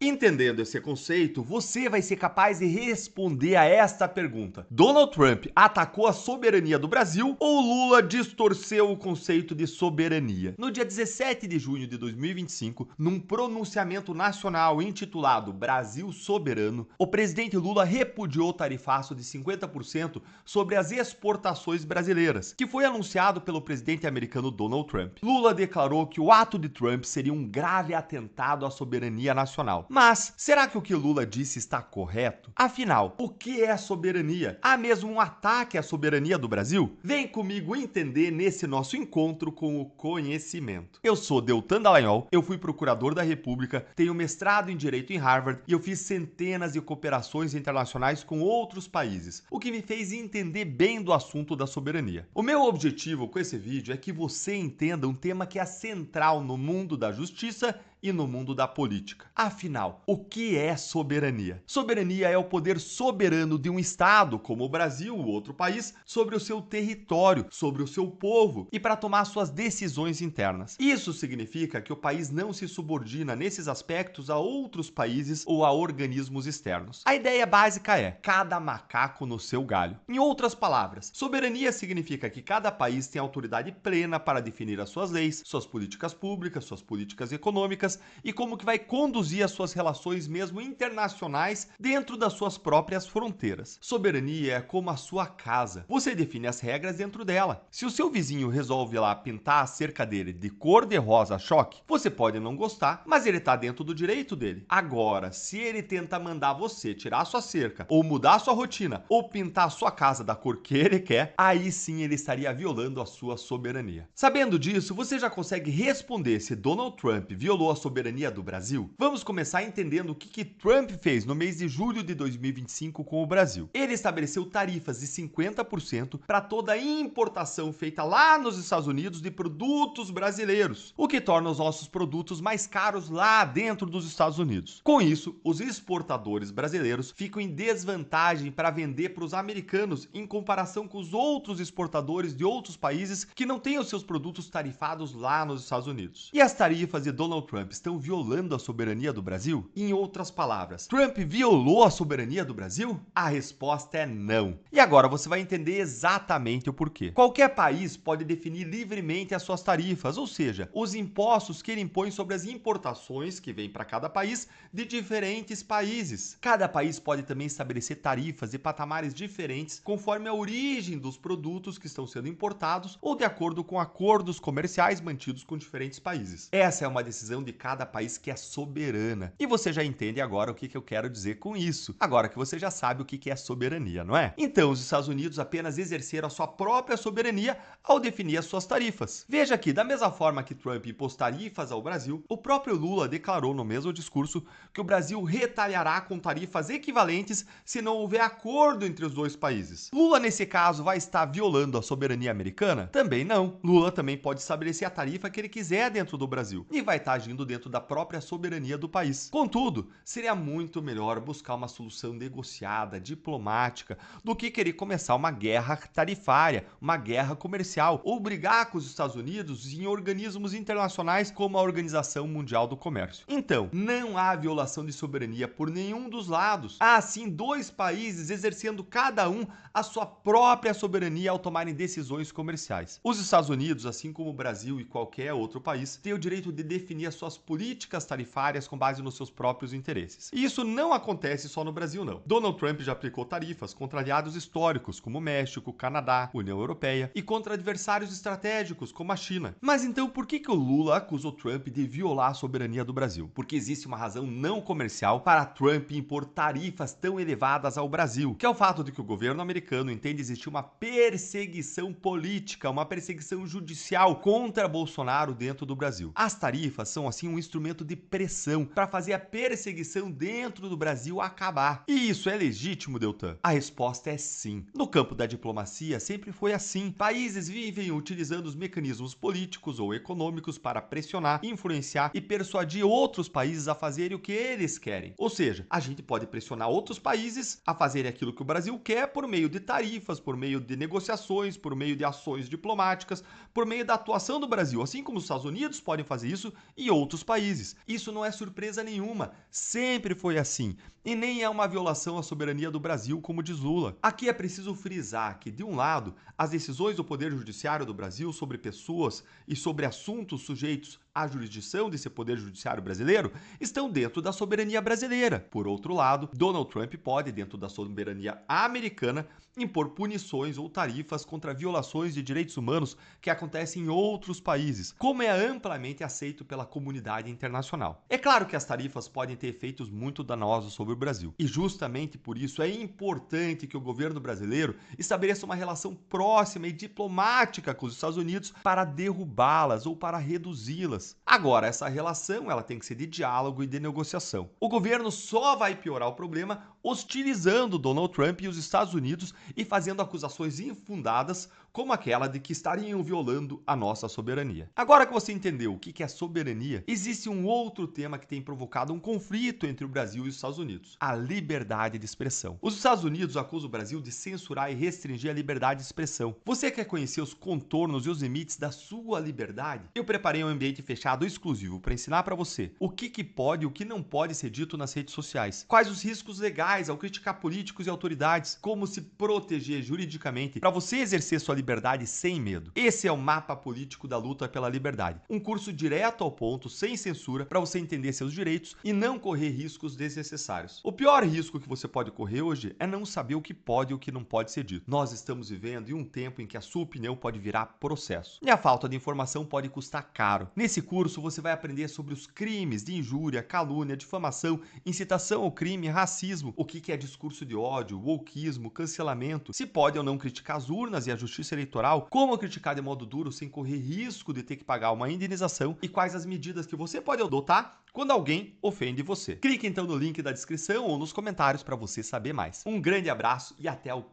Entendendo esse conceito, você vai ser capaz de responder a esta pergunta: Donald Trump atacou a soberania do Brasil ou Lula distorceu o conceito de soberania? No dia 17 de junho de 2025, num pronunciamento nacional intitulado Brasil Soberano, o presidente Lula repudiou o tarifaço de 50% sobre as exportações brasileiras, que foi anunciado pelo presidente americano Donald Trump. Lula declarou que o ato de Trump seria um grave atentado à soberania nacional. Mas, será que o que Lula disse está correto? Afinal, o que é soberania? Há mesmo um ataque à soberania do Brasil? Vem comigo entender nesse nosso encontro com o conhecimento. Eu sou Deltan Dallagnol, eu fui procurador da República, tenho mestrado em Direito em Harvard e eu fiz centenas de cooperações internacionais com outros países, o que me fez entender bem do assunto da soberania. O meu objetivo com esse vídeo é que você entenda um tema que é central no mundo da justiça e no mundo da política. Afinal, o que é soberania? Soberania é o poder soberano de um Estado, como o Brasil ou outro país, sobre o seu território, sobre o seu povo e para tomar suas decisões internas. Isso significa que o país não se subordina nesses aspectos a outros países ou a organismos externos. A ideia básica é cada macaco no seu galho. Em outras palavras, soberania significa que cada país tem autoridade plena para definir as suas leis, suas políticas públicas, suas políticas econômicas e como que vai conduzir as suas relações mesmo internacionais dentro das suas próprias fronteiras. Soberania é como a sua casa. Você define as regras dentro dela. Se o seu vizinho resolve lá pintar a cerca dele de cor de rosa choque, você pode não gostar, mas ele está dentro do direito dele. Agora, se ele tenta mandar você tirar a sua cerca, ou mudar a sua rotina, ou pintar a sua casa da cor que ele quer, aí sim ele estaria violando a sua soberania. Sabendo disso, você já consegue responder se Donald Trump violou a soberania do Brasil? Vamos começar entendendo o que Trump fez no mês de julho de 2025 com o Brasil. Ele estabeleceu tarifas de 50% para toda importação feita lá nos Estados Unidos de produtos brasileiros, o que torna os nossos produtos mais caros lá dentro dos Estados Unidos. Com isso, os exportadores brasileiros ficam em desvantagem para vender para os americanos em comparação com os outros exportadores de outros países que não têm os seus produtos tarifados lá nos Estados Unidos. E as tarifas de Donald Trump estão violando a soberania do Brasil? Em outras palavras, Trump violou a soberania do Brasil? A resposta é não. E agora você vai entender exatamente o porquê. Qualquer país pode definir livremente as suas tarifas, ou seja, os impostos que ele impõe sobre as importações que vêm para cada país de diferentes países. Cada país pode também estabelecer tarifas e patamares diferentes conforme a origem dos produtos que estão sendo importados ou de acordo com acordos comerciais mantidos com diferentes países. Essa é uma decisão de cada país que é soberana. E você já entende agora o que eu quero dizer com isso. Agora que você já sabe o que é soberania, não é? Então, os Estados Unidos apenas exerceram a sua própria soberania ao definir as suas tarifas. Veja que, da mesma forma que Trump impôs tarifas ao Brasil, o próprio Lula declarou no mesmo discurso que o Brasil retaliará com tarifas equivalentes se não houver acordo entre os dois países. Lula, nesse caso, vai estar violando a soberania americana? Também não. Lula também pode estabelecer a tarifa que ele quiser dentro do Brasil e vai estar agindo dentro da própria soberania do país. Contudo, seria muito melhor buscar uma solução negociada, diplomática, do que querer começar uma guerra tarifária, uma guerra comercial, ou brigar com os Estados Unidos em organismos internacionais como a Organização Mundial do Comércio. Então, não há violação de soberania por nenhum dos lados. Há sim dois países exercendo cada um a sua própria soberania ao tomarem decisões comerciais. Os Estados Unidos, assim como o Brasil e qualquer outro país, têm o direito de definir as suas políticas tarifárias com base nos seus próprios interesses. E isso não acontece só no Brasil, não. Donald Trump já aplicou tarifas contra aliados históricos como México, Canadá, União Europeia e contra adversários estratégicos como a China. Mas então por que o Lula acusou Trump de violar a soberania do Brasil? Porque existe uma razão não comercial para Trump impor tarifas tão elevadas ao Brasil, que é o fato de que o governo americano entende existir uma perseguição política, uma perseguição judicial contra Bolsonaro dentro do Brasil. As tarifas são assim um instrumento de pressão para fazer a perseguição dentro do Brasil acabar. E isso é legítimo, Deltan? A resposta é sim. No campo da diplomacia sempre foi assim. Países vivem utilizando os mecanismos políticos ou econômicos para pressionar, influenciar e persuadir outros países a fazerem o que eles querem. Ou seja, a gente pode pressionar outros países a fazerem aquilo que o Brasil quer por meio de tarifas, por meio de negociações, por meio de ações diplomáticas, por meio da atuação do Brasil, assim como os Estados Unidos podem fazer isso e outros outros países. Isso não é surpresa nenhuma, sempre foi assim. E nem é uma violação à soberania do Brasil, como diz Lula. Aqui é preciso frisar que, de um lado, as decisões do Poder Judiciário do Brasil sobre pessoas e sobre assuntos sujeitos à jurisdição desse Poder Judiciário brasileiro estão dentro da soberania brasileira. Por outro lado, Donald Trump pode, dentro da soberania americana, impor punições ou tarifas contra violações de direitos humanos que acontecem em outros países, como é amplamente aceito pela comunidade internacional. É claro que as tarifas podem ter efeitos muito danosos sobre o Brasil, e justamente por isso é importante que o governo brasileiro estabeleça uma relação próxima e diplomática com os Estados Unidos para derrubá-las ou para reduzi-las. Agora, essa relação ela tem que ser de diálogo e de negociação. O governo só vai piorar o problema hostilizando Donald Trump e os Estados Unidos e fazendo acusações infundadas, como aquela de que estariam violando a nossa soberania. Agora que você entendeu o que é soberania, existe um outro tema que tem provocado um conflito entre o Brasil e os Estados Unidos: a liberdade de expressão. Os Estados Unidos acusam o Brasil de censurar e restringir a liberdade de expressão. Você quer conhecer os contornos e os limites da sua liberdade? Eu preparei um ambiente fechado exclusivo para ensinar para você o que pode e o que não pode ser dito nas redes sociais, quais os riscos legais ao criticar políticos e autoridades, como se proteger juridicamente para você exercer sua liberdade sem medo. Esse é o Mapa Político da Luta pela Liberdade, um curso direto ao ponto, sem censura, para você entender seus direitos e não correr riscos desnecessários. O pior risco que você pode correr hoje é não saber o que pode e o que não pode ser dito. Nós estamos vivendo em um tempo em que a sua opinião pode virar processo, e a falta de informação pode custar caro. Nesse curso você vai aprender sobre os crimes de injúria, calúnia, difamação, incitação ao crime, racismo, o que é discurso de ódio, wokeismo, cancelamento, se pode ou não criticar as urnas e a justiça eleitoral, como criticar de modo duro sem correr risco de ter que pagar uma indenização e quais as medidas que você pode adotar quando alguém ofende você. Clique então no link da descrição ou nos comentários para você saber mais. Um grande abraço e até o próximo.